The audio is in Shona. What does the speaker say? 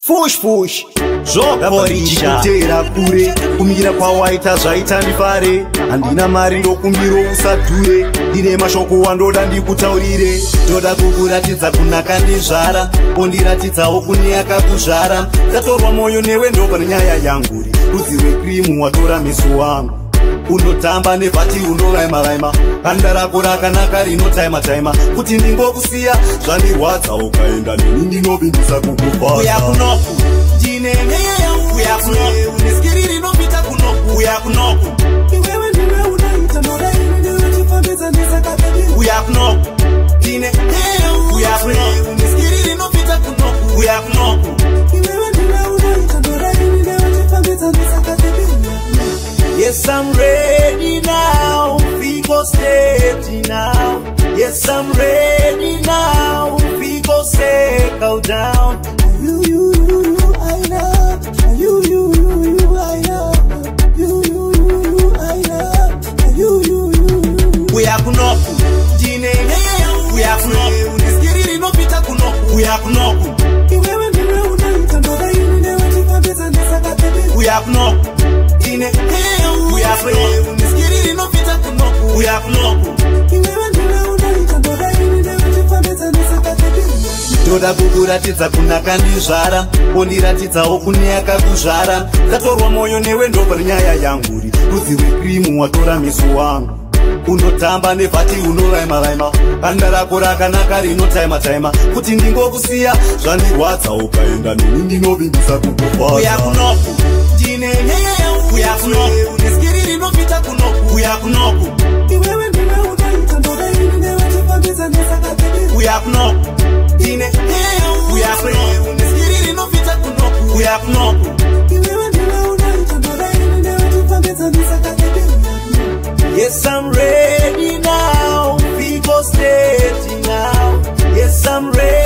Fush fush zvokorisha kutera kure kumira kwawaita zvaita ndifare handina mari ndokumbiro usadhure ndine mashoko wandoda ndikutaurire ndoda kukuratidza kunaka ndizvara ondiratidzawo kune akakuzvara ndatorwa mwoyo newe ndobva nenyaya yangu rudzi rwekrimu watora meso wangu unotamba nevhati unovaima kanda rako rakanaka rinotaima kuti ndingokusiya zvandirwadza ukaenda neni ndinovimbisa kukufa uya kunoku ndine nyaya yangu uya kunoku neskiri rinopita kunoku uya kunoku iwewe ndiwe unaita moraini ndewechifambidza ndisakapedi uya kunoku ndine nyaya yangu uya kunoku neskiri rinopita kunoku uya kunoku iwewe ndiwe unaita moraini ndewechifambidza ndisakapedi. Yes, I'm ready now, we go steady now. Yes, I'm ready now, we go settle down. You, I love. You, I love. You, I love. You. We are kunoku. Dine, we are kunoku. Neskiri no pita kunoku. We are kunoku. Iwewe ndiwe unaita ndoda ini newe chifambeza ndisakapedi. We are kunoku. Dine, we are kunoku. Neskiri no pita kunoku. We are kunoku. Iwewe ndiwe unaita ndoda ini newe chifambeza ndisakapedi. Ndoda kukuratidza kunaka ndizvara ondiratidzawo kune akakuzvara ndatorwa mwoyo newe ndobva nenyaya yangu rudzi rwekrimu watora meso wangu unotamba nevhati unovaima kanda rako rakanaka rinotaima kuti ndingokusiya zvandirwadza ukaenda neni ndinovimbisa kukufa uya kunoku ndine nyaya yangu uya kunoku neskiri rinopita kunoku uya kunoku iwewe ndiwe unaita ndoda ini newe chifambidza ndisakapedi uya kunoku ndine nyaya yangu uya kunoku neskiri rinopita kunoku uya kunoku iwewe ndiwe unaita ndoda ini newe chifambidza ndisakapedi. Yes, I'm ready now, we go steady now. Yes, I'm ready.